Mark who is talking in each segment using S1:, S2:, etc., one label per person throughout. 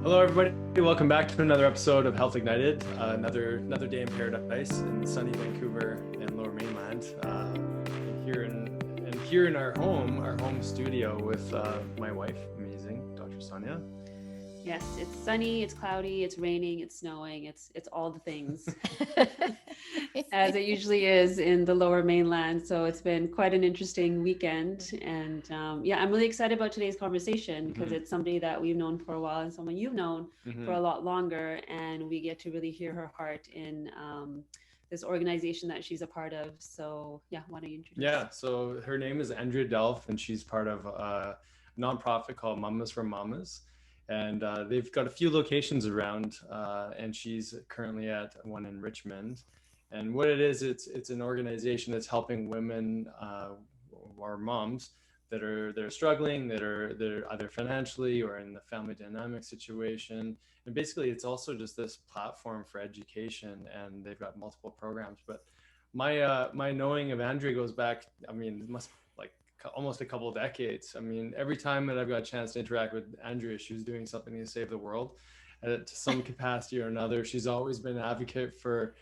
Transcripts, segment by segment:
S1: Hello, everybody. Welcome back to another episode of Health Ignited. Another day in paradise in sunny Vancouver and Lower Mainland. Here in our home studio with my wife, amazing Dr. Sonia.
S2: Yes, it's sunny, it's cloudy, it's raining, it's snowing, it's all the things as it usually is in the Lower Mainland. So it's been quite an interesting weekend, and I'm really excited about today's conversation because it's somebody that we've known for a while and someone you've known for a lot longer, and we get to really hear her heart in this organization that she's a part of. So why don't you introduce?
S1: Yeah, so her name is Andrea Delf, and she's part of a nonprofit called Mamas for Mamas. And they've got a few locations around, and she's currently at one in Richmond. And what it is, it's an organization that's helping women or moms that are struggling, that are either financially or in the family dynamic situation. And basically, it's also just this platform for education, and they've got multiple programs. But my knowing of Andrea goes back, I mean, it must like almost a couple of decades. I mean, every time that I've got a chance to interact with Andrea, she was doing something to save the world to some capacity or another. She's always been an advocate for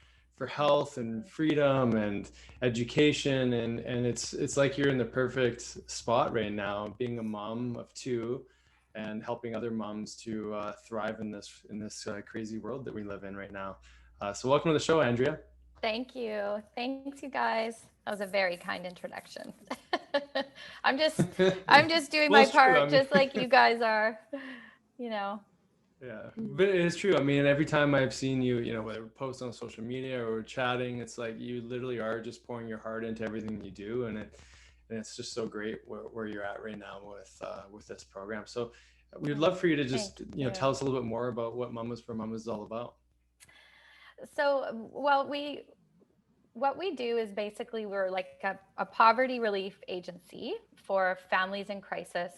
S1: health and freedom and education, and it's like you're in the perfect spot right now, being a mom of two and helping other moms to thrive in this crazy world that we live in right now. So welcome to the show, Andrea.
S3: Thank you. Thanks, you guys. That was a very kind introduction. I'm just doing
S1: Well,
S3: my
S1: it's true.
S3: part,
S1: I mean,
S3: just like you guys are, you know.
S1: Yeah, but it is true. I mean, every time I've seen you, whether post on social media or chatting, it's like you literally are just pouring your heart into everything you do, and it's just so great where you're at right now with this program. So we'd love for you to just tell us a little bit more about what Mamas for Mamas is all about.
S3: So, well, what we do is basically we're like a poverty relief agency for families in crisis,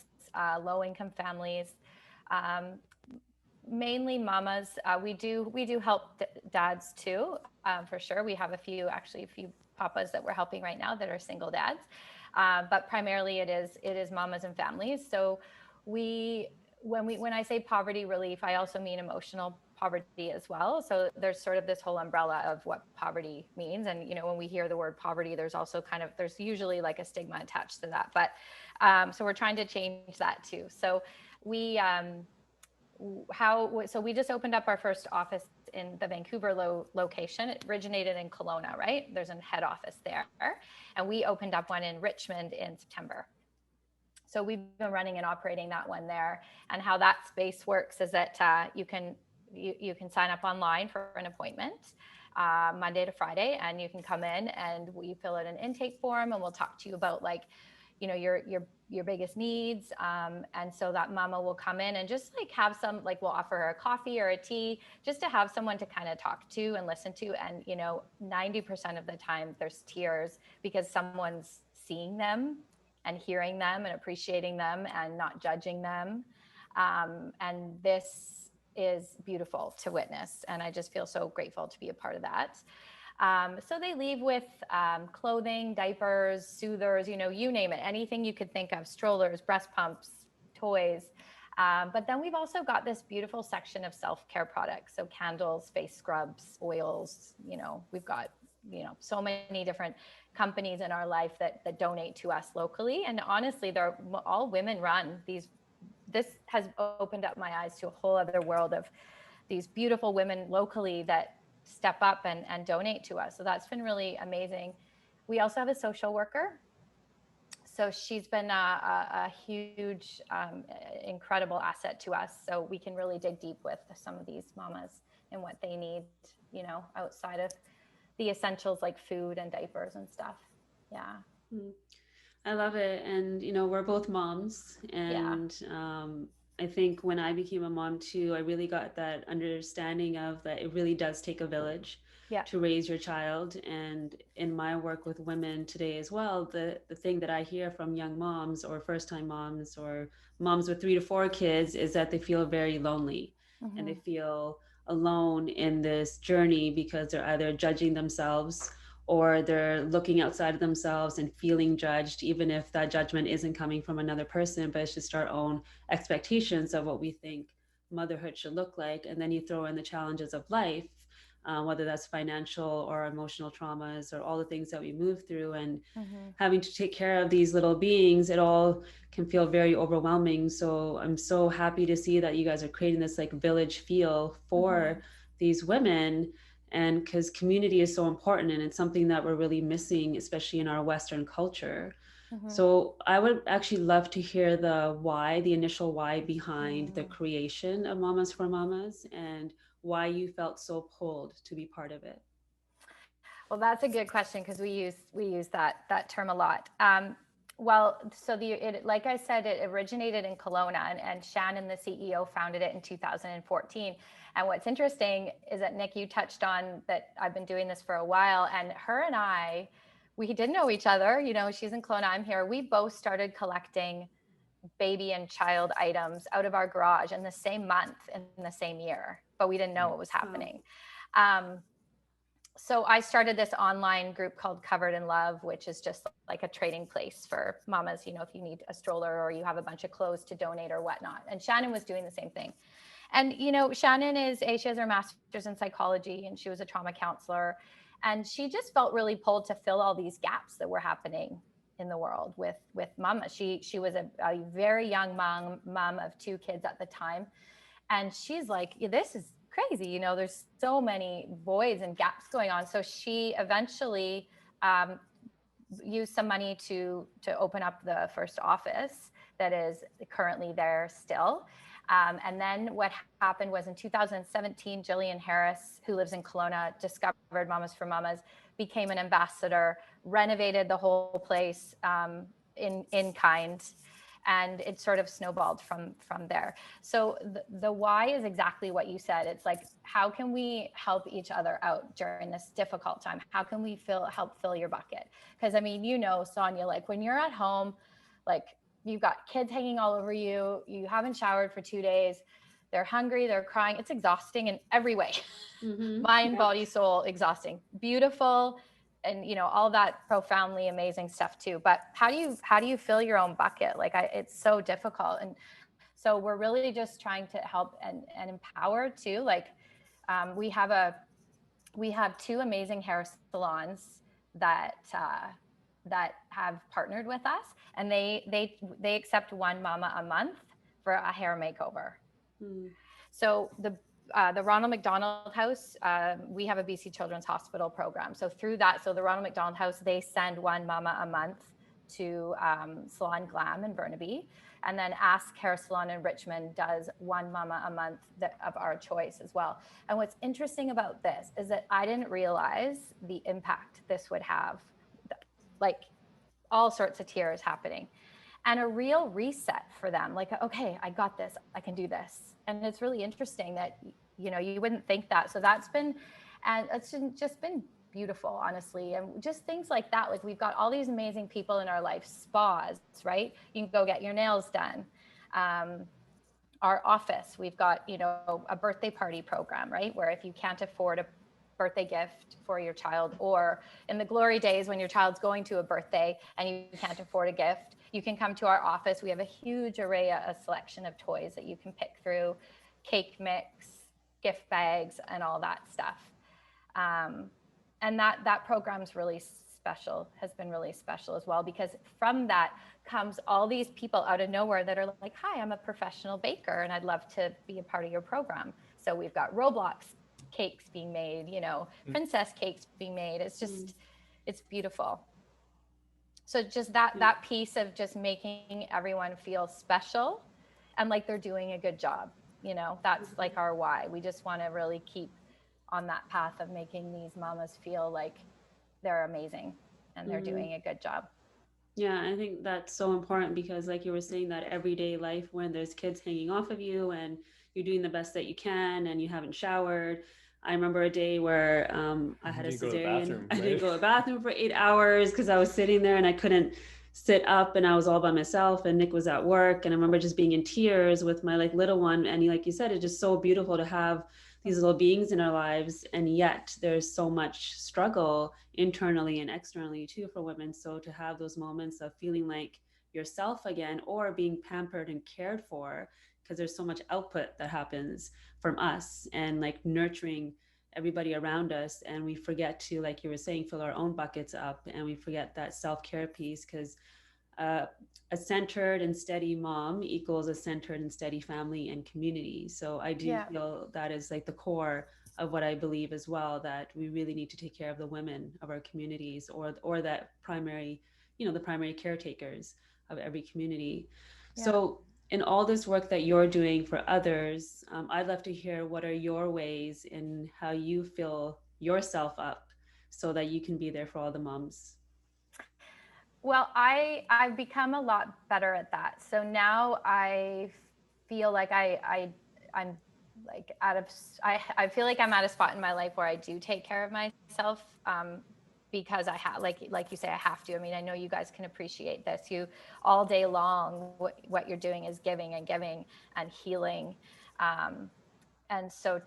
S3: low-income families, mainly mamas. We do help dads too, for sure. We have a few papas that we're helping right now that are single dads, but primarily it is mamas and families. So when I say poverty relief, I also mean emotional poverty as well. So there's sort of this whole umbrella of what poverty means. And, when we hear the word poverty, there's usually like a stigma attached to that. But so we're trying to change that too. So we just opened up our first office in the Vancouver location. It originated in Kelowna, right? There's a head office there. And we opened up one in Richmond in September. So we've been running and operating that one there. And how that space works is that you can sign up online for an appointment Monday to Friday, and you can come in and we fill out an intake form, and we'll talk to you about your biggest needs. And so that mama will come in and just have we'll offer her a coffee or a tea just to have someone to kind of talk to and listen to. And 90% of the time there's tears because someone's seeing them and hearing them and appreciating them and not judging them. And this is beautiful to witness. And I just feel so grateful to be a part of that. So they leave with clothing, diapers, soothers, you name it, anything you could think of, strollers, breast pumps, toys. But then we've also got this beautiful section of self-care products. So candles, face scrubs, oils, we've got, so many different companies in our life that donate to us locally. And honestly, they're all women run. This has opened up my eyes to a whole other world of these beautiful women locally that step up and donate to us. So that's been really amazing. We also have a social worker. So she's been a huge, incredible asset to us. So we can really dig deep with some of these mamas and what they need, outside of the essentials like food and diapers and stuff. Yeah.
S2: I love it. And, we're both moms. And I think when I became a mom too, I really got that understanding of that it really does take a village to raise your child. And in my work with women today as well, the thing that I hear from young moms or first-time moms or moms with 3 to 4 kids is that they feel very lonely and they feel alone in this journey because they're either judging themselves or they're looking outside of themselves and feeling judged, even if that judgment isn't coming from another person, but it's just our own expectations of what we think motherhood should look like. And then you throw in the challenges of life, whether that's financial or emotional traumas or all the things that we move through, and
S3: Mm-hmm.
S2: having to take care of these little beings, it all can feel very overwhelming. So I'm so happy to see that you guys are creating this like village feel for these women. And because community is so important, and it's something that we're really missing, especially in our Western culture.
S3: Mm-hmm.
S2: So I would actually love to hear the why, the initial why behind the creation of Mamas for Mamas, and why you felt so pulled to be part of it.
S3: Well, that's a good question because we use that term a lot. Well, so like I said, it originated in Kelowna, and Shannon, the CEO, founded it in 2014. And what's interesting is that, Nick, you touched on that I've been doing this for a while, and her and I, we didn't know each other. You know, she's in Kelowna, I'm here. We both started collecting baby and child items out of our garage in the same month in the same year, but we didn't know what was happening. So I started this online group called Covered in Love, which is just like a trading place for mamas, you know, if you need a stroller or you have a bunch of clothes to donate or whatnot. And Shannon was doing the same thing. And, you know, Shannon she has her master's in psychology, and she was a trauma counselor. And she just felt really pulled to fill all these gaps that were happening in the world with mama. She was a very young mom of 2 kids at the time. And she's like, yeah, this is crazy. You know, there's so many voids and gaps going on. So she eventually used some money to open up the first office that is currently there still. And then what happened was in 2017, Jillian Harris, who lives in Kelowna, discovered Mamas for Mamas, became an ambassador, renovated the whole place in kind. And it sort of snowballed from there. So the why is exactly what you said. It's like, how can we help each other out during this difficult time? How can we help fill your bucket? Because I mean, you know, Sonia, like when you're at home, like you've got kids hanging all over you, you haven't showered for 2 days, they're hungry, they're crying. It's exhausting in every way. Mind, body, soul, exhausting. Beautiful, and you know, all that profoundly amazing stuff too. But how do you fill your own bucket? Like it's so difficult. And so we're really just trying to help and empower too. Like we have 2 amazing hair salons that have partnered with us, and they accept 1 mama a month for a hair makeover. So the Ronald McDonald House, we have a BC Children's Hospital program. So through that, so the Ronald McDonald House, they send 1 mama a month to Salon Glam in Burnaby. And then Ask Hair Salon in Richmond does 1 mama a month of our choice as well. And what's interesting about this is that I didn't realize the impact this would have, like all sorts of tears happening. And a real reset for them, like, okay, I got this, I can do this. And it's really interesting that, you know, you wouldn't think that. So that's been, and it's just been beautiful, honestly. And just things like that. Like we've got all these amazing people in our life, spas, right? You can go get your nails done. Our office, we've got, you know, a birthday party program, right? Where if you can't afford a birthday gift for your child, or in the glory days when your child's going to a birthday and you can't afford a gift, you can come to our office. We have a huge array, a selection of toys that you can pick through, cake mix, gift bags, and all that stuff. And that program's really special, has been really special as well, because from that comes all these people out of nowhere that are like, hi, I'm a professional baker and I'd love to be a part of your program. So we've got Roblox cakes being made, you know, princess cakes being made. It's just, it's beautiful. So just that piece of just making everyone feel special and like they're doing a good job, you know, that's like our why. We just want to really keep on that path of making these mamas feel like they're amazing and they're doing a good job.
S2: Yeah, I think that's so important because, like you were saying, that everyday life when there's kids hanging off of you and you're doing the best that you can and you haven't showered. I remember a day where I had a cesarean. I didn't go to the bathroom for 8 hours because I was sitting there and I couldn't sit up, and I was all by myself, and Nick was at work. And I remember just being in tears with my like little one. And like you said, it's just so beautiful to have these little beings in our lives, and yet there's so much struggle internally and externally too for women. So to have those moments of feeling like yourself again, or being pampered and cared for, because there's so much output that happens from us, and like nurturing everybody around us, and we forget to, like you were saying, fill our own buckets up, and we forget that self-care piece, because uh, a centered and steady mom equals a centered and steady family and community. So I do feel that is like the core of what I believe as well, that we really need to take care of the women of our communities, or that primary, the primary caretakers of every community. So in all this work that you're doing for others, I'd love to hear, what are your ways in how you fill yourself up so that you can be there for all the moms?
S3: Well, I've become a lot better at that. So now I feel like I'm like I feel like I'm at a spot in my life where I do take care of myself, because I have, like you say, I have to. I mean, I know you guys can appreciate this. You all day long, what you're doing is giving and giving and healing. And so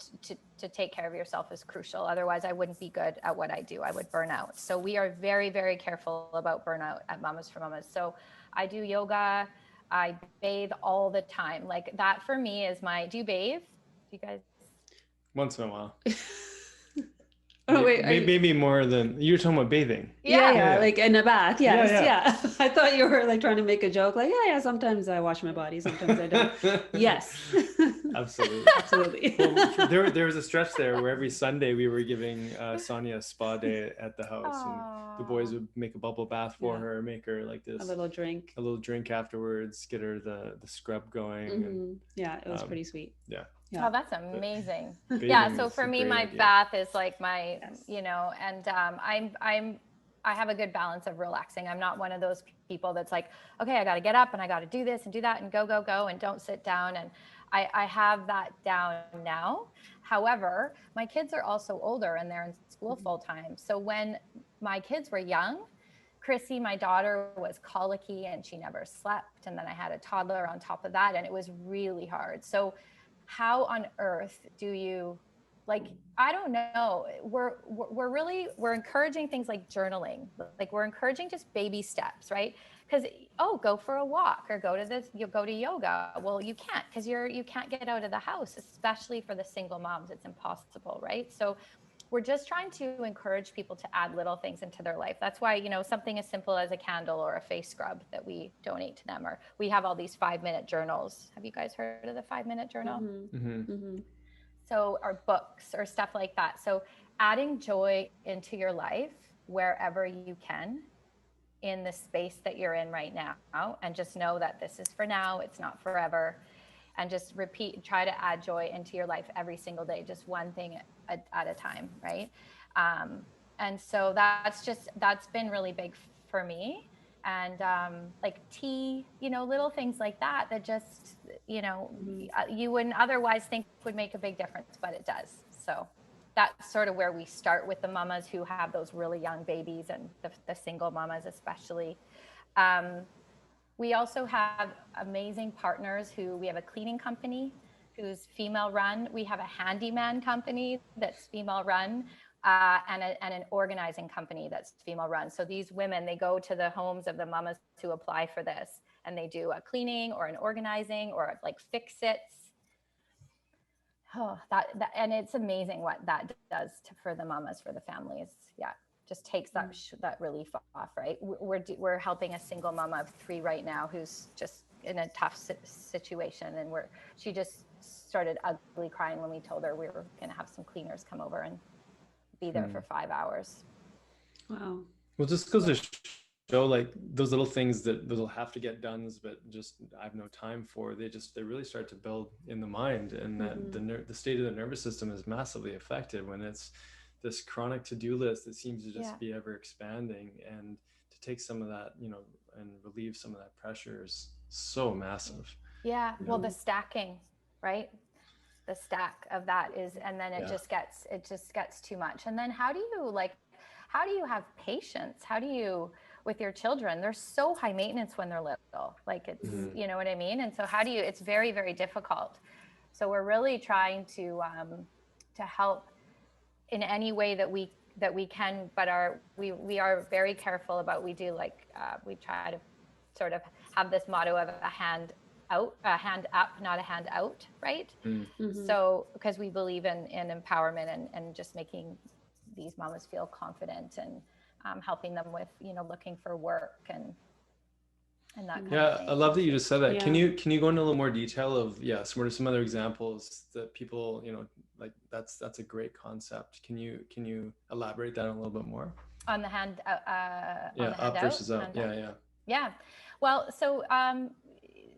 S3: to take care of yourself is crucial. Otherwise, I wouldn't be good at what I do. I would burn out. So we are very, very careful about burnout at Mamas for Mamas. So I do yoga. I bathe all the time. Like that for me is do you bathe? Do you guys?
S1: Once in a while.
S2: Oh wait,
S1: maybe more than you're talking about bathing.
S2: Yeah, like in a bath. Yes,
S1: yeah.
S2: I thought you were like trying to make a joke, like sometimes I wash my body, sometimes I don't. Yes. Absolutely.
S1: Well, there was a stretch there where every Sunday we were giving Sonia a spa day at the house. And the boys would make a bubble bath for her, make her like this
S2: a little drink
S1: afterwards, get her the scrub going. And,
S2: it was pretty sweet.
S1: Yeah.
S3: Oh, that's amazing. Yeah. So for me, my bath is like my, and I have a good balance of relaxing. I'm not one of those people that's like, okay, I got to get up and I got to do this and do that and go and don't sit down. And I have that down now. However, my kids are also older and they're in school full time. So when my kids were young, Chrissy, my daughter, was colicky and she never slept. And then I had a toddler on top of that, and it was really hard. So how on earth do you, like, I don't know. We're encouraging things like journaling. Like we're encouraging just baby steps, right? Because, go for a walk or go to yoga. Well, you can't, because you can't get out of the house, especially for the single moms. It's impossible, right? So we're just trying to encourage people to add little things into their life. That's why, something as simple as a candle or a face scrub that we donate to them, or we have all these 5-minute journals. Have you guys heard of the 5-minute journal? So, or books or stuff like that. So adding joy into your life wherever you can in the space that you're in right now, and just know that this is for now, it's not forever. And just try to add joy into your life every single day, just one thing at a time, right? And so that's been really big for me. And like tea, little things like that just, you wouldn't otherwise think would make a big difference, but it does. So that's sort of where we start with the mamas who have those really young babies, and the single mamas especially. We also have amazing partners we have a cleaning company who's female run. We have a handyman company that's female run, and an organizing company that's female run. So these women, they go to the homes of the mamas to apply for this, and they do a cleaning or an organizing or like fix its. Oh, and it's amazing what that does for the mamas, for the families. Yeah. Just takes that relief off, right? We're helping a single mama of 3 right now who's just in a tough situation, and she just started ugly crying when we told her we were going to have some cleaners come over and be there for 5 hours.
S2: Wow.
S1: Well, just goes to show, like, those little things that'll have to get done, but just I have no time for. They really start to build in the mind, and that the state of the nervous system is massively affected when it's this chronic to-do list that seems to just be ever expanding, and to take some of that, and relieve some of that pressure is so massive.
S3: Yeah. Well, the stacking, right? The stack of that is, and then it just gets too much. And then how do you have patience? How do you, with your children, they're so high maintenance when they're little, like it's, you know what I mean? And so it's very, very difficult. So we're really trying to help in any way that we can, but we are very careful about, we try to sort of have this motto of a hand up, not a hand out, right?
S2: Mm-hmm.
S3: So because we believe in empowerment and just making these mamas feel confident and helping them with, you know, looking for work and that kind of thing.
S1: I love that you just said that.
S2: Yeah.
S1: Can you go into a little more detail of what are some other examples that people, you know, like that's a great concept. Can you elaborate that a little bit more?
S3: On the hand
S1: up versus out.
S3: Yeah. Well, so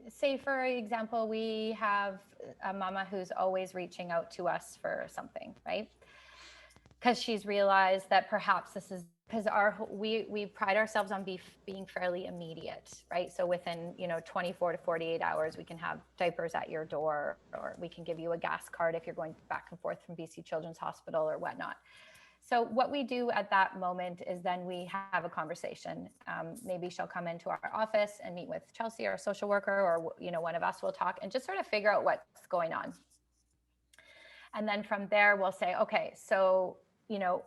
S3: say for example, we have a mama who's always reaching out to us for something, right? Because she's realized that perhaps this is because we pride ourselves on being fairly immediate, right? So within, you know, 24 to 48 hours, we can have diapers at your door, or we can give you a gas card if you're going back and forth from BC Children's Hospital or whatnot. So what we do at that moment is then we have a conversation. Maybe she'll come into our office and meet with Chelsea, our social worker, or, you know, one of us will talk and just sort of figure out what's going on. And then from there, we'll say, okay, so, you know,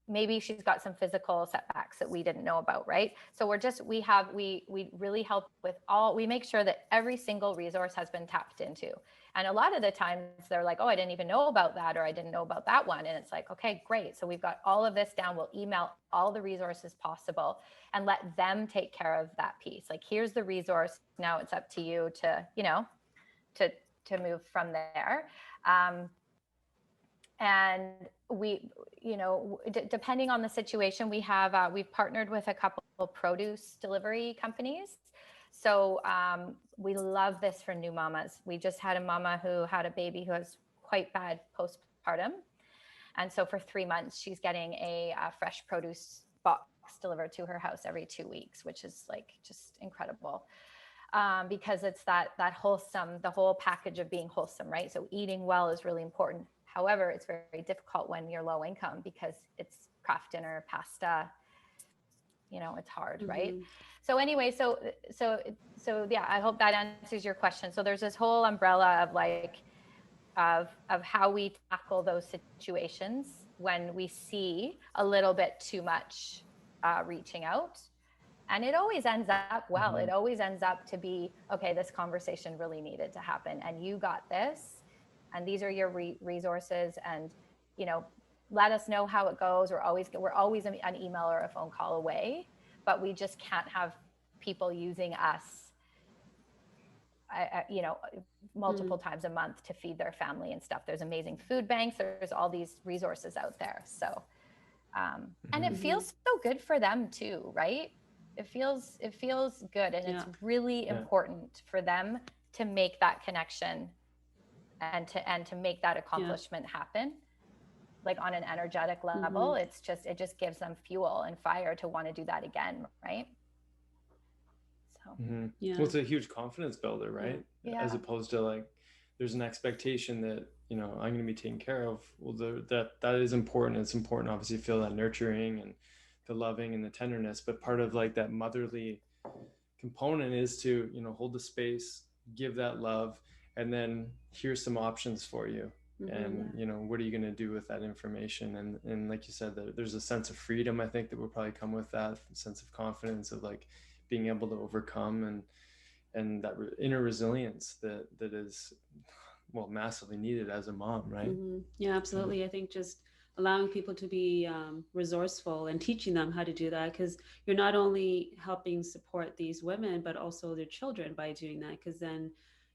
S3: maybe she's got some physical setbacks that we didn't know about, right? So we really help with we make sure that every single resource has been tapped into. And a lot of the times they're like, oh, I didn't even know about that, or I didn't know about that one. And it's like, okay, great. So we've got all of this down. We'll email all the resources possible and let them take care of that piece. Like, here's the resource. Now it's up to you to, you know, to move from there. And we, you know, depending on the situation, we've partnered with a couple of produce delivery companies. So we love this for new mamas. We just had a mama who had a baby who has quite bad postpartum. And so for 3 months, she's getting a fresh produce box delivered to her house every 2 weeks, which is like just incredible. Because it's that wholesome, the whole package of being wholesome, right? So eating well is really important. However, it's very, very difficult when you're low income because it's Kraft dinner, pasta, you know, it's hard, right? So anyway, so yeah, I hope that answers your question. So there's this whole umbrella of like, of how we tackle those situations when we see a little bit too much reaching out. And it always ends up well. It always ends up to be, okay, this conversation really needed to happen and you got this. And these are your resources, and, you know, let us know how it goes. We're always an email or a phone call away, but we just can't have people using us, you know, multiple times a month to feed their family and stuff. There's amazing food banks. There's all these resources out there. So, and it feels so good for them too, right? It feels good. And it's really important for them to make that connection and to make that accomplishment happen, like on an energetic level. It just gives them fuel and fire to want to do that again, right? So
S1: well, it's a huge confidence builder, right? As opposed to like, there's an expectation that, you know, I'm going to be taken care of. Well, that is important. It's important, obviously, to feel that nurturing and the loving and the tenderness, but part of like that motherly component is to, you know, hold the space, give that love, and then here's some options for you. And, you know, what are you going to do with that information? And like you said, there's a sense of freedom, I think, that will probably come with that sense of confidence of like being able to overcome and that inner resilience that is, well, massively needed as a mom, right?
S2: Yeah, absolutely. I think just allowing people to be resourceful and teaching them how to do that, because you're not only helping support these women, but also their children by doing that. Because then,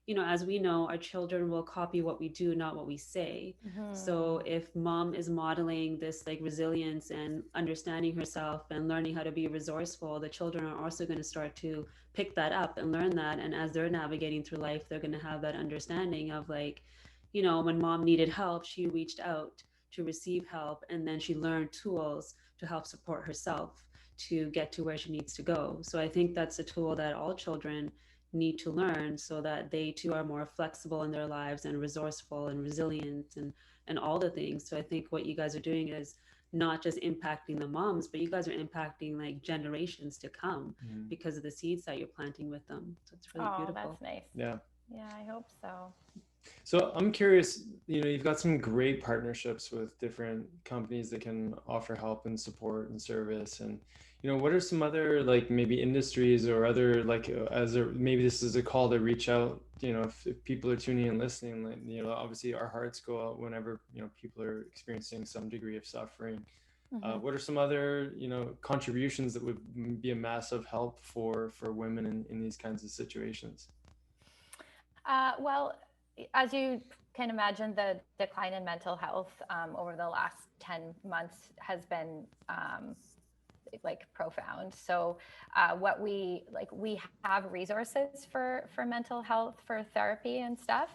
S2: you know, as we know, our children will copy what we do, not what we say. So if mom is modeling this like resilience and understanding herself and learning how to be resourceful, the children are also going to start to pick that up and learn that. And as they're navigating through life, they're going to have that understanding of like, you know, when mom needed help, she reached out to receive help, and then she learned tools to help support herself to get to where she needs to go. So I think that's a tool that all children need to learn, so that they too are more flexible in their lives and resourceful and resilient and all the things. So I think what you guys are doing is not just impacting the moms, but you guys are impacting like generations to come because of the seeds that you're planting with them. So it's really beautiful.
S3: That's nice.
S1: Yeah,
S3: I hope so.
S1: So I'm curious, you know, you've got some great partnerships with different companies that can offer help and support and service. And, what are some other like maybe industries or other like maybe this is a call to reach out, if people are tuning and listening, like, obviously our hearts go out whenever, people are experiencing some degree of suffering. What are some other, contributions that would be a massive help for women in these kinds of situations?
S3: Well, as you can imagine, the decline in mental health over the last 10 months has been like profound. So we have resources for mental health, for therapy and stuff.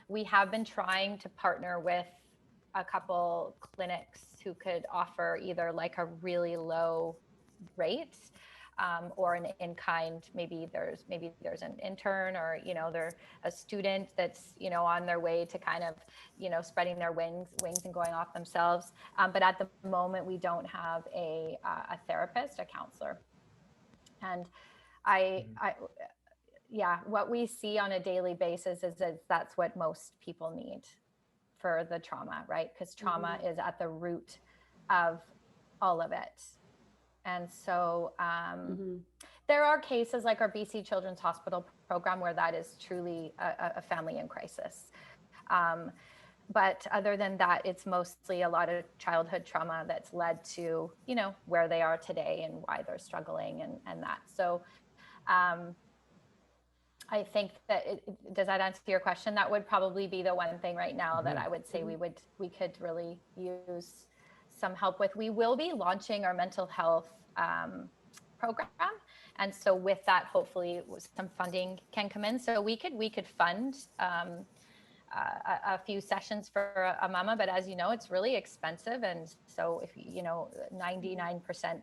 S3: We have been trying to partner with a couple clinics who could offer either like a really low rate or an in-kind. Maybe there's an intern, or they're a student that's on their way to kind of spreading their wings and going off themselves. But at the moment, we don't have a therapist, a counselor, and what we see on a daily basis is that that's what most people need for the trauma, right? Because trauma is at the root of all of it. And so there are cases like our BC Children's Hospital program where that is truly a family in crisis. But other than that, it's mostly a lot of childhood trauma that's led to, where they are today and why they're struggling and that. So I think that does that answer your question? That would probably be the one thing right now that I would say we could really use some help with. We will be launching our mental health program, and so with that, hopefully some funding can come in. So we could fund a few sessions for a mama, but as you know, it's really expensive, and so if 99%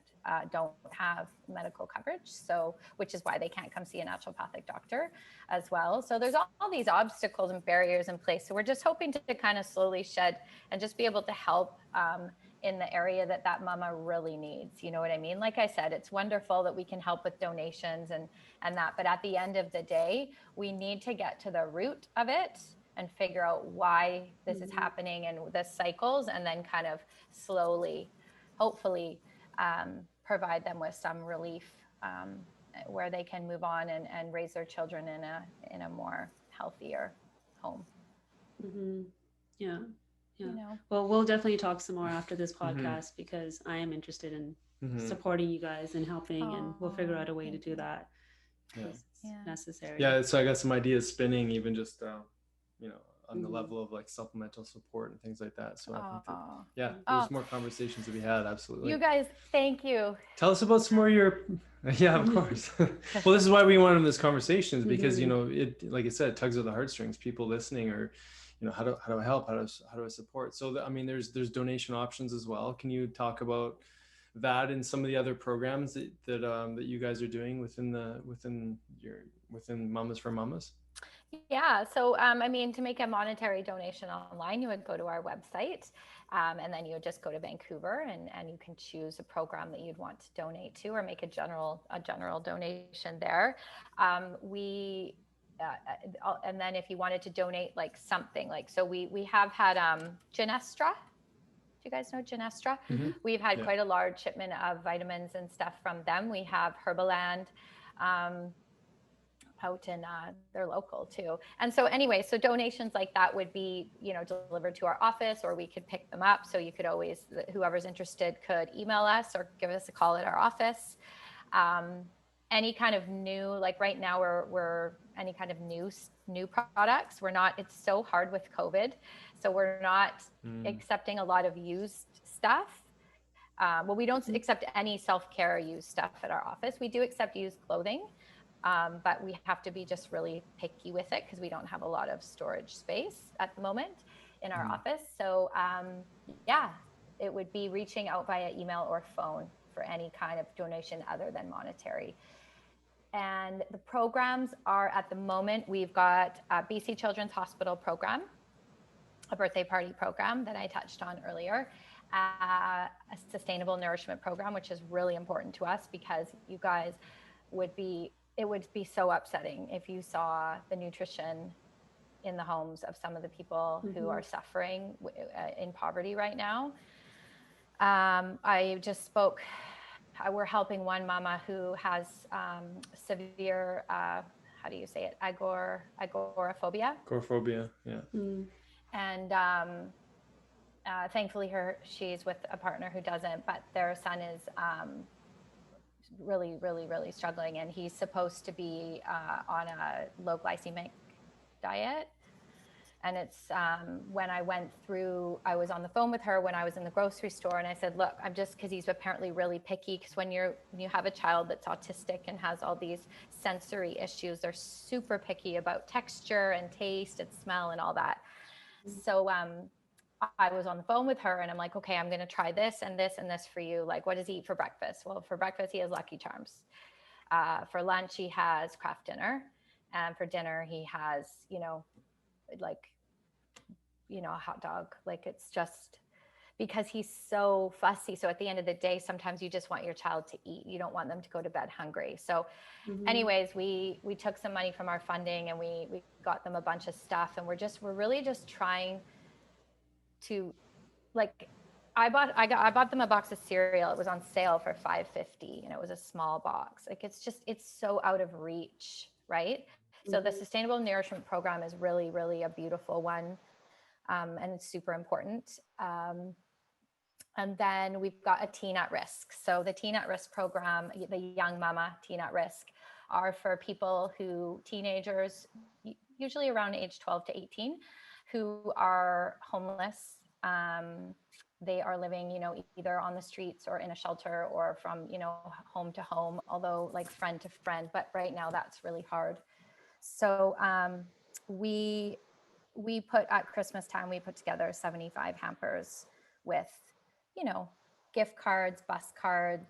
S3: don't have medical coverage, so which is why they can't come see a naturopathic doctor as well. So there's all these obstacles and barriers in place. So we're just hoping to kind of slowly shed and just be able to help in the area that mama really needs. You know what I mean? Like I said, it's wonderful that we can help with donations and that, but at the end of the day, we need to get to the root of it and figure out why this is happening and the cycles, and then kind of slowly, hopefully, provide them with some relief where they can move on and raise their children in a more healthier home.
S2: Yeah. Well, we'll definitely talk some more after this podcast because I am interested in supporting you guys and helping, and we'll figure out a way to do that. It's necessary.
S1: Yeah, so I got some ideas spinning, even just on the level of like supplemental support and things like that. So I think there's more conversations to be had. Absolutely.
S3: You guys, thank you.
S1: Tell us about some more of your of course. Well, this is why we wanted this conversation, is because it, like I said, it tugs at the heartstrings. People listening, or how do I help, how do I support? So I mean, there's donation options as well. Can you talk about that and some of the other programs that you guys are doing within Mamas for Mamas?
S3: Yeah. So, I mean, to make a monetary donation online, you would go to our website, and then you would just go to Vancouver, and you can choose a program that you'd want to donate to, or make a general donation there. And then if you wanted to donate like something, like, so we have had Genestra. Do you guys know Genestra? We've had quite a large shipment of vitamins and stuff from them. We have Herbaland out in they're local too. And so anyway, so donations like that would be delivered to our office, or we could pick them up. So you could always, whoever's interested could email us or give us a call at our office. Any kind of new, like right now we're any kind of new products, we're not, it's so hard with COVID, so we're not accepting a lot of used stuff. Well, we don't accept any self-care used stuff at our office. We do accept used clothing. But we have to be just really picky with it because we don't have a lot of storage space at the moment in our office. So it would be reaching out via email or phone for any kind of donation other than monetary. And the programs are, at the moment, we've got a BC Children's Hospital program, a birthday party program that I touched on earlier, a sustainable nourishment program, which is really important to us because you guys it would be so upsetting if you saw the nutrition in the homes of some of the people who are suffering in poverty right now. I just spoke we're helping one mama who has severe, how do you say it? Agoraphobia.
S1: Agoraphobia, yeah.
S3: And thankfully she's with a partner who doesn't, but their son is really, really, really struggling. And he's supposed to be on a low glycemic diet. And it's when I was on the phone with her when I was in the grocery store, and I said, look, I'm just, because he's apparently really picky, because when you have a child that's autistic and has all these sensory issues, they're super picky about texture and taste and smell and all that. So I was on the phone with her and I'm like, okay, I'm going to try this and this and this for you. Like, what does he eat for breakfast? Well, for breakfast, he has Lucky Charms. For lunch, he has Kraft Dinner. And for dinner, he has, a hot dog. Like, it's just because he's so fussy. So at the end of the day, sometimes you just want your child to eat. You don't want them to go to bed hungry. So anyways, we took some money from our funding and we got them a bunch of stuff. And we're really just trying to, like, I bought them a box of cereal. It was on sale for $5.50 and it was a small box. Like, it's so out of reach, right? So the Sustainable Nourishment Program is really, really a beautiful one. And it's super important. And then we've got a Teen at Risk. So the Teen at Risk program, the Young Mama Teen at Risk, are for teenagers, usually around age 12 to 18, who are homeless. They are living, either on the streets or in a shelter or from, home to home, although like friend to friend. But right now that's really hard. So we put at Christmas time, we put together 75 hampers with, gift cards, bus cards,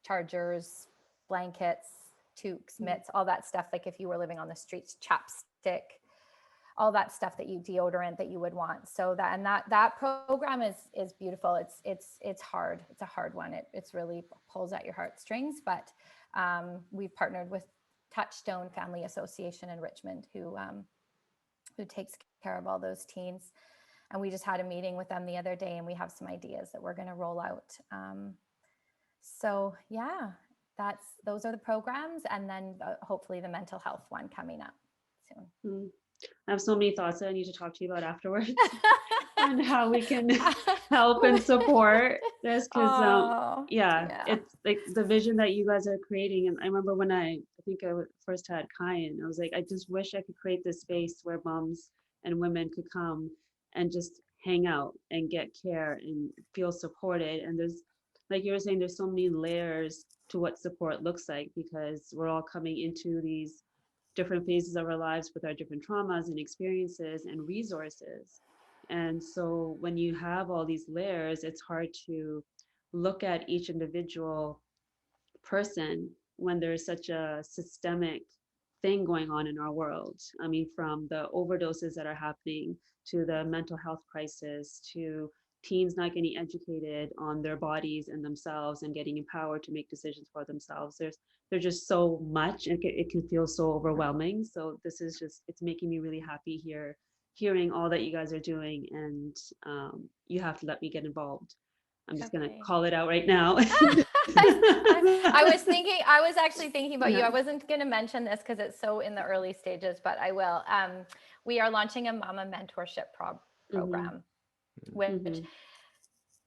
S3: chargers, blankets, toques, mitts, all that stuff. Like if you were living on the streets, chapstick, all that stuff deodorant that you would want. So that program is beautiful. It's hard. It's a hard one. It's really pulls at your heartstrings, but we've partnered with Touchstone Family Association in Richmond, who takes care of all those teens. And we just had a meeting with them the other day, and we have some ideas that we're going to roll out. So yeah, those are the programs. And then hopefully the mental health one coming up soon.
S2: I have so many thoughts that I need to talk to you about afterwards and how we can help and support this. Because it's like the vision that you guys are creating. And I remember when I think I first had Kai, and I was like, I just wish I could create this space where moms and women could come and just hang out and get care and feel supported. And there's, like you were saying, there's so many layers to what support looks like, because we're all coming into these different phases of our lives with our different traumas and experiences and resources. And so when you have all these layers, it's hard to look at each individual person when there's such a systemic thing going on in our world. I mean, from the overdoses that are happening to the mental health crisis to teens not getting educated on their bodies and themselves and getting empowered to make decisions for themselves. There's just so much, and it can feel so overwhelming. So this is just, it's making me really happy hearing all that you guys are doing, and you have to let me get involved. I'm just going to call it out right now.
S3: I was actually thinking about you. I wasn't going to mention this because it's so in the early stages, but I will. We are launching a Mama Mentorship program, which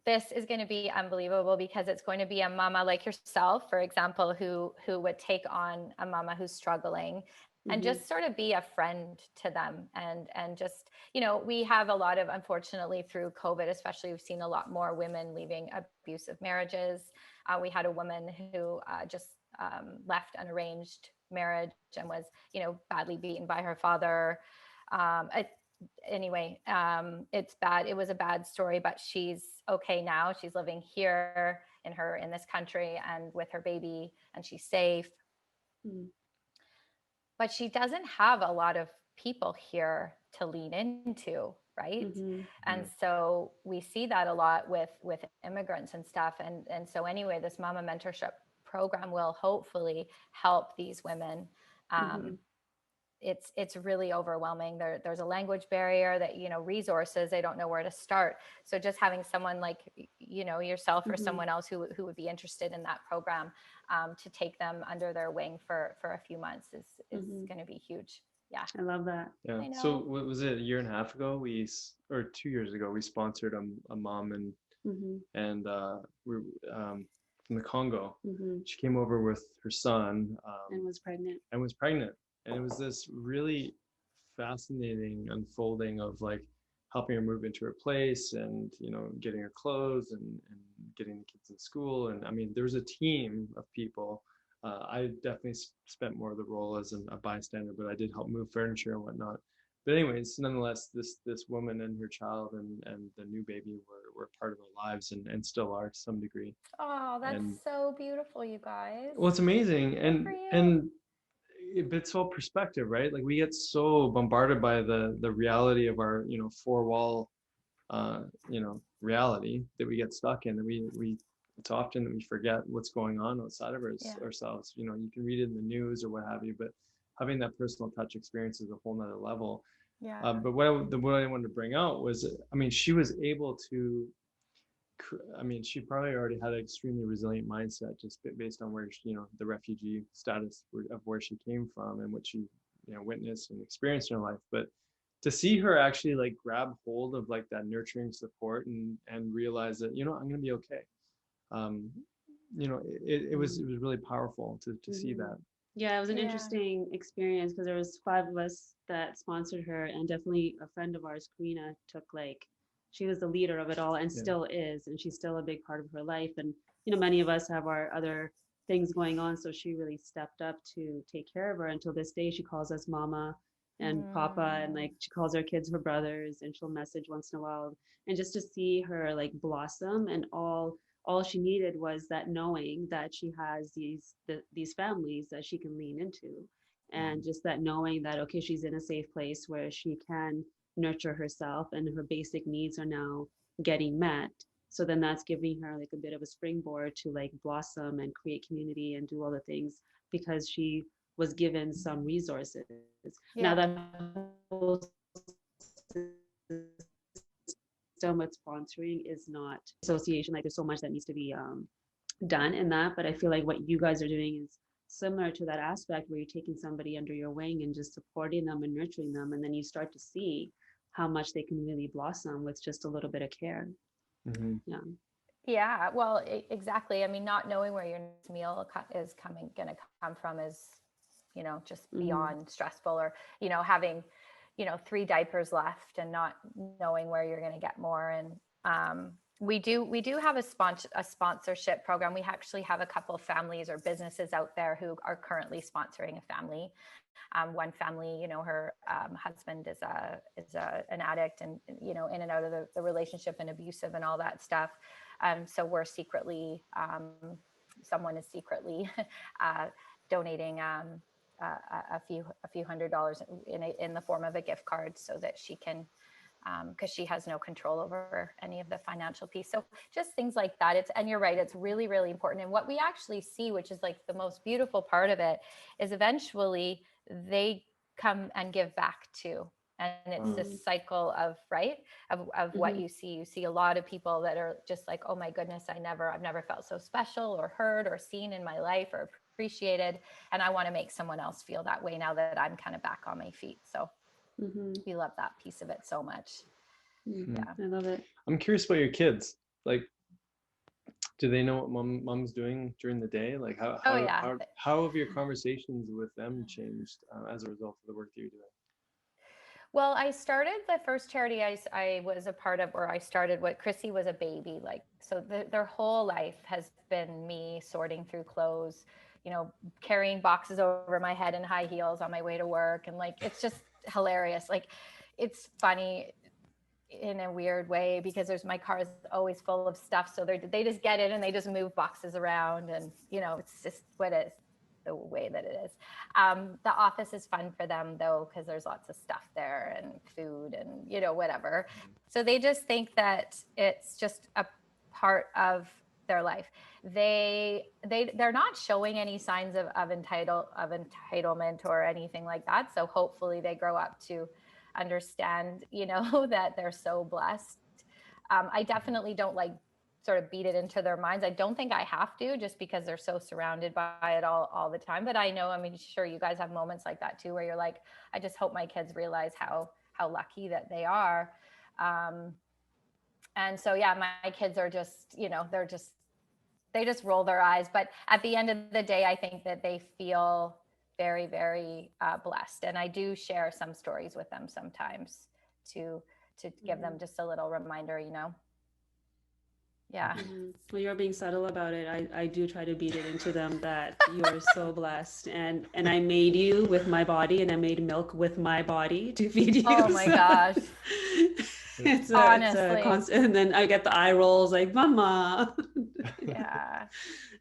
S3: this is going to be unbelievable, because it's going to be a mama like yourself, for example, who would take on a mama who's struggling and just sort of be a friend to them. And just, we have a lot of, unfortunately through COVID, especially, we've seen a lot more women leaving abusive marriages. We had a woman who just left an arranged marriage and was, badly beaten by her father. Anyway, it's bad. It was a bad story, but she's okay now. She's living here in this country and with her baby, and she's safe. But she doesn't have a lot of people here to lean into, right? And so we see that a lot with immigrants and stuff. And so anyway, this Mama Mentorship program will hopefully help these women it's really overwhelming. There's a language barrier, that, resources, they don't know where to start. So just having someone like, yourself or someone else who would be interested in that program, to take them under their wing for a few months is going to be huge. Yeah.
S2: I love that.
S1: Yeah. So what was it, a year and a half ago? Or 2 years ago, we sponsored a mom and we from the Congo. She came over with her son
S2: and was pregnant.
S1: And it was this really fascinating unfolding of like helping her move into her place and getting her clothes and getting the kids in school. And I mean, there was a team of people. I definitely spent more of the role as a bystander, but I did help move furniture and whatnot. But anyways, nonetheless, this woman and her child and the new baby were part of our lives and still are to some degree.
S3: Oh, that's so beautiful, you guys.
S1: Well, it's amazing. And it's all perspective, right? Like we get so bombarded by the reality of our, four wall, reality that we get stuck in, and we it's often that we forget what's going on outside of ourselves. You can read it in the news or what have you, but having that personal touch experience is a whole nother level.
S3: Yeah.
S1: But what I wanted to bring out was, I mean, she was able to, she probably already had an extremely resilient mindset just based on where the refugee status of where she came from and what she witnessed and experienced in her life. But to see her actually like grab hold of like that nurturing support and realize that I'm going to be okay. It was really powerful to see that.
S2: Yeah, it was an interesting experience because there was 5 of us that sponsored her, and definitely a friend of ours, Karina, she was the leader of it all and still is, and she's still a big part of her life. And many of us have our other things going on, so she really stepped up to take care of her. Until this day, she calls us mama and papa, and like she calls our kids her brothers, and she'll message once in a while. And just to see her like blossom, and all she needed was that knowing that she has these families that she can lean into, and just that knowing that, okay, she's in a safe place where she can nurture herself and her basic needs are now getting met. So then that's giving her like a bit of a springboard to like blossom and create community and do all the things because she was given some resources. Now that whole system with sponsoring is not association, like there's so much that needs to be done in that, but I feel like what you guys are doing is similar to that aspect where you're taking somebody under your wing and just supporting them and nurturing them, and then you start to see how much they can really blossom with just a little bit of care.
S3: Yeah, well, exactly. I mean, not knowing where your next meal is going to come from is just beyond stressful, or having 3 diapers left and not knowing where you're going to get more. And we do have a sponsorship program. We actually have a couple of families or businesses out there who are currently sponsoring a family. One family, her husband is an addict, and in and out of the relationship and abusive and all that stuff. So we're secretly, someone is secretly donating a few $100s in the form of a gift card so that she can, because she has no control over any of the financial piece. So just things like that. And you're right, it's really, really important. And what we actually see, which is like the most beautiful part of it, is eventually they come and give back too. And it's this cycle of what you see. You see a lot of people that are just like, oh my goodness, I've never felt so special or heard or seen in my life or appreciated. And I want to make someone else feel that way now that I'm kind of back on my feet. So we love that piece of it so much.
S2: Yeah, I love it.
S1: I'm curious about your kids. Like, do they know what mom's doing during the day? Like, how have your conversations with them changed as a result of the work that you're doing?
S3: Well, I started the first charity I was a part of, or I started what Chrissy was a baby. Like, so their whole life has been me sorting through clothes, carrying boxes over my head in high heels on my way to work. And like, it's just hilarious. Like, it's funny in a weird way because my car is always full of stuff. So they just get in and they just move boxes around, and it's just what it is, the way that it is. The office is fun for them though, because there's lots of stuff there and food and whatever. So they just think that it's just a part of their life. They're not showing any signs of entitlement or anything like that. So hopefully they grow up to understand, that they're so blessed. I definitely don't like sort of beat it into their minds. I don't think I have to, just because they're so surrounded by it all the time. But I know, I mean, sure, you guys have moments like that too, where you're like, I just hope my kids realize how lucky that they are. And so, yeah, my kids are just, they just roll their eyes. But at the end of the day, I think that they feel very, very blessed. And I do share some stories with them sometimes to give them just a little reminder, Yeah.
S2: Well, you're being subtle about it. I do try to beat it into them that you're so blessed, and I made you with my body, and I made milk with my body to feed you.
S3: Oh my gosh.
S2: It's a constant, and then I get the eye rolls like, mama.
S3: Yeah.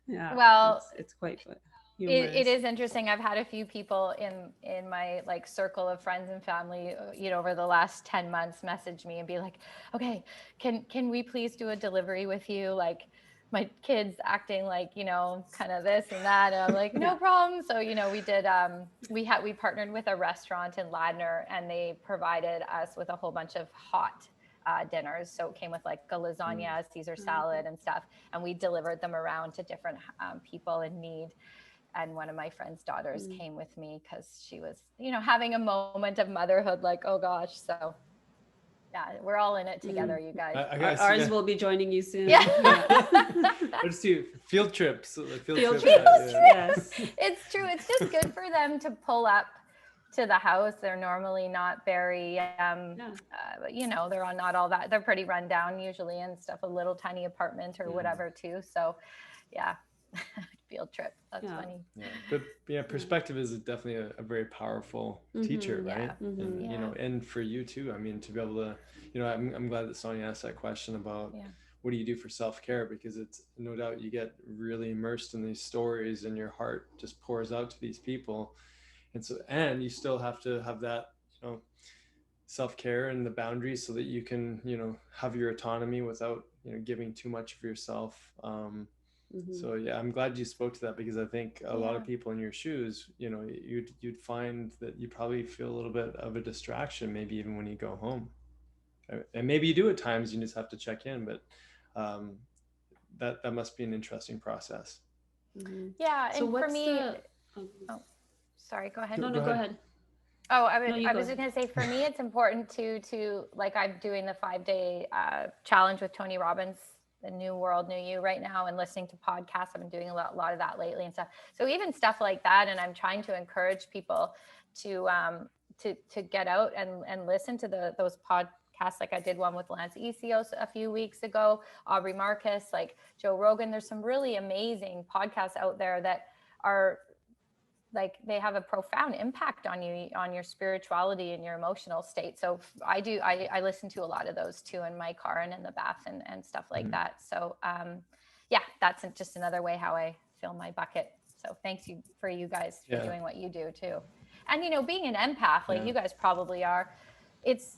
S2: Yeah.
S3: Well,
S2: it's quite fun.
S3: It is interesting. I've had a few people in my like circle of friends and family, over the last 10 months message me and be like, okay, can we please do a delivery with you? Like my kids acting like, kind of this and that. And I'm like, no problem. So, we did, we partnered with a restaurant in Ladner, and they provided us with a whole bunch of hot dinners. So it came with like a lasagna, Caesar salad and stuff. And we delivered them around to different people in need. And one of my friend's daughters came with me because she was, having a moment of motherhood, like, oh gosh. So yeah, we're all in it together, you guys.
S1: I guess,
S2: ours will be joining you soon.
S3: Yeah.
S1: Let's do field trips.
S3: Field trips. Yes. It's true. It's just good for them to pull up to the house. They're normally not very, they're not all that. They're pretty run down usually and stuff, a little tiny apartment or whatever too. So yeah. Field trip. That's funny.
S1: Yeah, but perspective is definitely a very powerful teacher, right? And and for you too. I mean, to be able to, I'm glad that Sonia asked that question about what do you do for self-care, because it's no doubt you get really immersed in these stories and your heart just pours out to these people, and you still have to have that self-care and the boundaries so that you can have your autonomy without giving too much of yourself. So yeah, I'm glad you spoke to that, because I think a lot of people in your shoes, you'd find that you probably feel a little bit of a distraction, maybe even when you go home, and maybe you do at times. You just have to check in, but that must be an interesting process.
S3: Yeah, and so for me, sorry, go ahead.
S2: No, go ahead.
S3: Oh, I was just gonna say, for me, it's important to like, I'm doing the 5-day challenge with Tony Robbins, the New World, New You right now, and listening to podcasts. I've been doing a lot of that lately and stuff. So even stuff like that. And I'm trying to encourage people to get out and listen to those podcasts. Like I did one with Lance Esios a few weeks ago, Aubrey Marcus, like Joe Rogan. There's some really amazing podcasts out there that are like, they have a profound impact on you, on your spirituality and your emotional state. So I listen to a lot of those too in my car and in the bath and stuff like that. So that's just another way how I fill my bucket. So thanks for you guys for doing what you do too. And being an empath, like you guys probably are, it's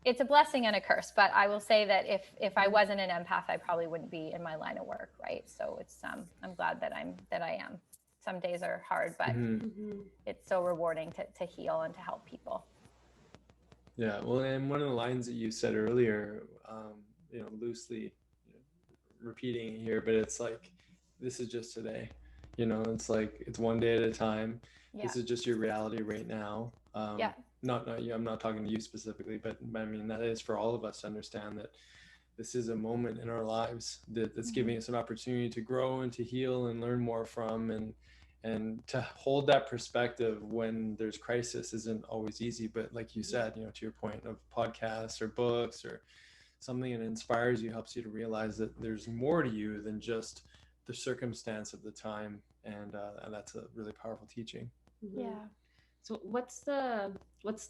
S3: a blessing and a curse. But I will say that if I wasn't an empath, I probably wouldn't be in my line of work, right? So it's I'm glad that I am. Some days are hard, but it's so rewarding to heal and to help people.
S1: Yeah, well, and one of the lines that you said earlier, loosely repeating here, but it's like, this is just today. It's like, it's one day at a time. This is just your reality right now. Not you. I'm not talking to you specifically, but I mean, that is for all of us to understand that this is a moment in our lives that's giving us an opportunity to grow and to heal and learn more from, and to hold that perspective when there's crisis isn't always easy. But like you said, to your point of podcasts or books or something that inspires you, helps you to realize that there's more to you than just the circumstance of the time. And that's a really powerful teaching.
S3: Yeah.
S2: So what's the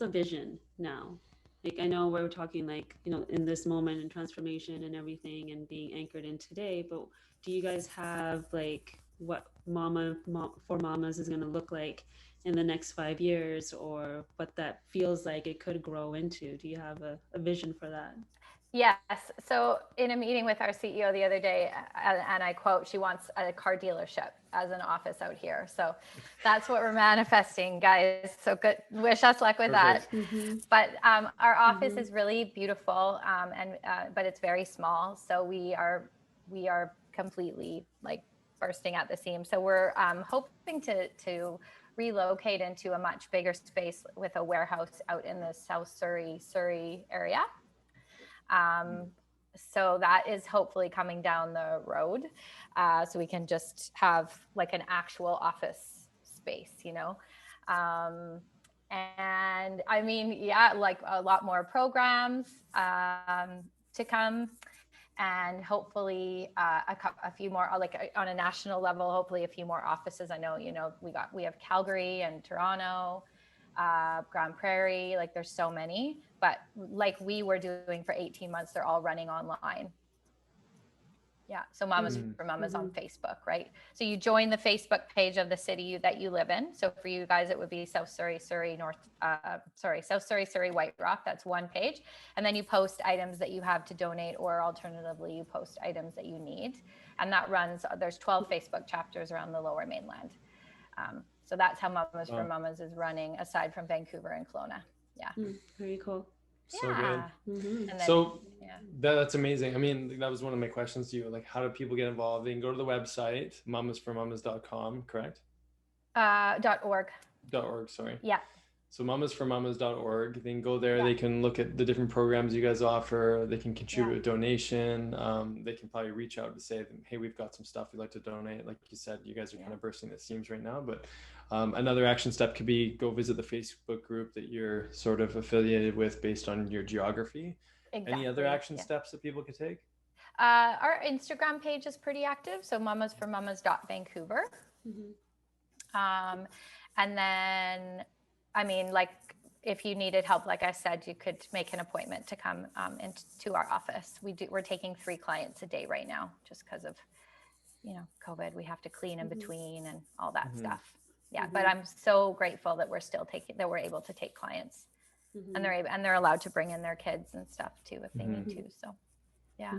S2: vision now? Like, I know we're talking like, in this moment and transformation and everything and being anchored in today, but do you guys have like what for mamas is going to look like in the next 5 years, or what that feels like it could grow into? Do you have a vision for that?
S3: Yes. So in a meeting with our CEO the other day, and I quote, she wants a car dealership as an office out here. So that's what we're manifesting, guys. So good. Wish us luck with
S1: Perfect.
S3: that.
S2: Mm-hmm.
S3: But our office
S2: Mm-hmm.
S3: is really beautiful, but it's very small. So we are completely like bursting at the seams. So we're hoping to relocate into a much bigger space with a warehouse out in the South Surrey area. So that is hopefully coming down the road. So we can just have like an actual office space, you know? And I mean, yeah, like a lot more programs to come, and hopefully a few more, like on a national level, hopefully a few more offices. I know, you know, we have Calgary and Toronto, Grand Prairie, like there's so many, but like we were doing for 18 months, they're all running online. Yeah. So Mamas
S2: Mm-hmm.
S3: for Mamas
S2: Mm-hmm.
S3: on Facebook, right? So you join the Facebook page of the city that you live in. So for you guys, it would be South Surrey, South Surrey, White Rock. That's one page. And then you post items that you have to donate, or alternatively, you post items that you need. And that runs, there's 12 Facebook chapters around the Lower Mainland. So that's how Mamas for
S1: Wow.
S3: Mamas is running, aside from Vancouver and Kelowna. Yeah.
S2: Very cool.
S1: So good.
S3: Yeah.
S2: Mm-hmm.
S3: And then,
S1: So
S3: yeah.
S1: that's amazing. I mean, that was one of my questions to you. Like, how do people get involved? They can go to the website, mamasformamas.com, correct?
S3: .org.
S1: .org, sorry.
S3: Yeah.
S1: So mamasformamas.org. They can go there.
S3: Yeah.
S1: They can look at the different programs you guys offer. They can contribute
S3: Yeah.
S1: a donation. They can probably reach out to say, hey, we've got some stuff we'd like to donate. Like you said, you guys are kind of bursting the seams right now. But another action step could be go visit the Facebook group that you're sort of affiliated with based on your geography.
S3: Exactly.
S1: Any other action steps that people could take?
S3: Our Instagram page is pretty active. So mamasformamas.vancouver.
S2: Mm-hmm.
S3: And then, I mean, like if you needed help, like I said, you could make an appointment to come into our office. We're taking 3 clients a day right now, just because of, you know, COVID. We have to clean in between and all that stuff. Yeah. But I'm so grateful that we're able to take clients, and they're allowed to bring in their kids and stuff too, if they need to. So, yeah.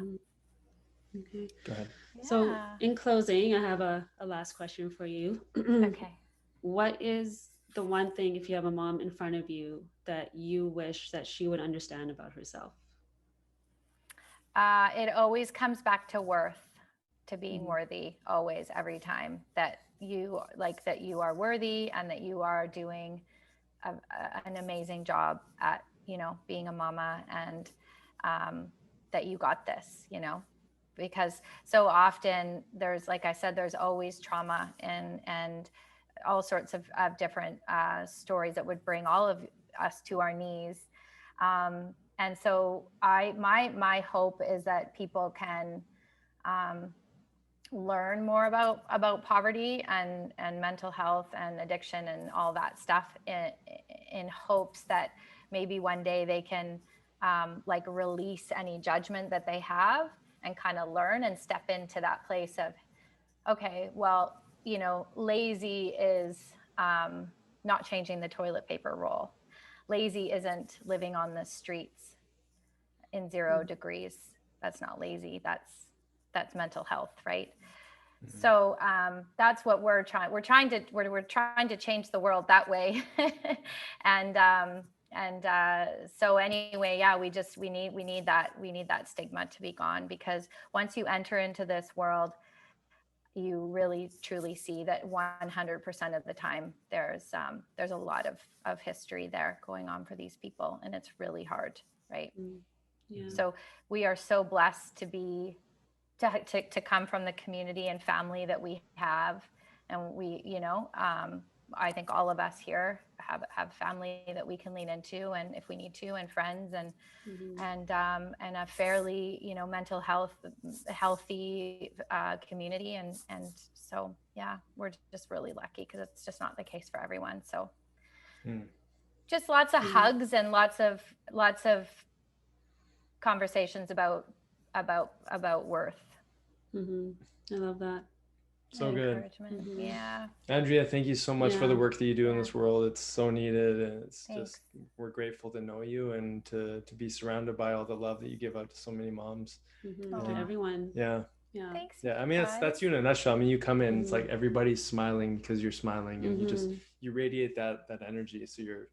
S2: Okay.
S1: Go ahead.
S2: So in closing, I have a last question for you.
S3: Okay.
S2: What is the one thing, if you have a mom in front of you, that you wish that she would understand about herself?
S3: It always comes back to worth, to being worthy, always, every time, that you are worthy, and that you are doing an amazing job at, you know, being a mama, and that you got this, you know, because so often there's, like I said, there's always trauma and all sorts of different stories that would bring all of us to our knees. And so my hope is that people can learn more about poverty and mental health and addiction and all that stuff, in hopes that maybe one day they can like release any judgment that they have, and kind of learn and step into that place of, okay, well, you know, lazy is not changing the toilet paper roll. Lazy isn't living on the streets in 0 degrees. That's not lazy. That's mental health, right? So that's what we're trying to change the world that way. and so anyway, yeah, we need that stigma to be gone, because once you enter into this world, you really truly see that 100% of the time there's a lot of history there going on for these people, and it's really hard, right?
S2: Yeah.
S3: So we are so blessed to come from the community and family that we have, and we, you know, I think all of us here have family that we can lean into, and if we need to, and friends, and a fairly, you know, mental healthy community, and so yeah, we're just really lucky, because it's just not the case for everyone. So just lots of hugs and lots of conversations about worth.
S2: I love that.
S1: So
S3: and
S1: good.
S3: encouragement.
S2: Mhm.
S3: Yeah.
S1: Andrea, thank you so much for the
S2: Yeah.
S1: work that you do in
S3: Yeah.
S1: this world. It's so needed, and it's
S3: Thanks.
S1: just, we're grateful to know you and to be surrounded by all the love that you give out to so many moms.
S2: Mhm.
S3: Aw.
S2: To everyone.
S1: Yeah.
S2: Yeah.
S3: Thanks.
S1: Yeah. I mean,
S3: guys.
S1: that's you in a nutshell. I mean, you come in, it's
S2: Mhm.
S1: like everybody's smiling because you're smiling, and
S2: Mhm.
S1: you radiate that energy. So you're,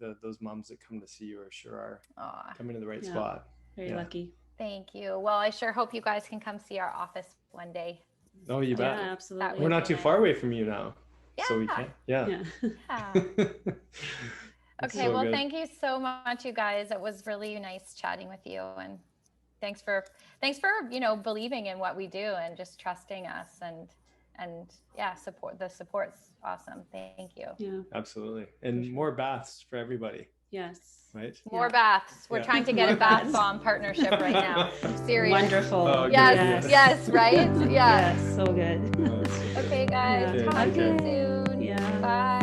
S1: those moms that come to see you are sure
S3: Aw,
S1: coming to the right
S2: Yeah.
S1: spot.
S2: Very
S1: Yeah.
S2: lucky.
S3: thank you. Well, I sure hope you guys can come see our office one day.
S1: Oh, you
S2: Yeah,
S1: bet.
S2: absolutely.
S1: We're not too
S3: nice.
S1: far away from you now. So we
S3: Yeah.
S1: can. Yeah.
S2: Yeah.
S3: Yeah.
S1: It's
S3: Okay,
S1: so
S3: well,
S1: good.
S3: thank you so much, you guys. It was really nice chatting with you, and thanks for believing in what we do and just trusting us, and yeah, support's awesome. Thank you.
S2: Yeah.
S1: Absolutely. And
S2: sure.
S1: more baths for everybody,
S2: Yes.
S1: right?
S3: More
S2: Yeah.
S3: baths. We're
S1: Yeah.
S3: trying to get a
S2: More
S3: bath
S2: baths.
S3: bomb partnership right now. I'm serious.
S2: Wonderful.
S1: Oh, good
S3: Yes,
S1: idea.
S3: yes, right? Yeah.
S2: Yes. So good.
S1: Oh, it's so good.
S3: Okay, guys.
S2: Yeah.
S3: Talk to
S1: take
S3: you
S1: care.
S3: soon.
S2: Yeah.
S3: Bye.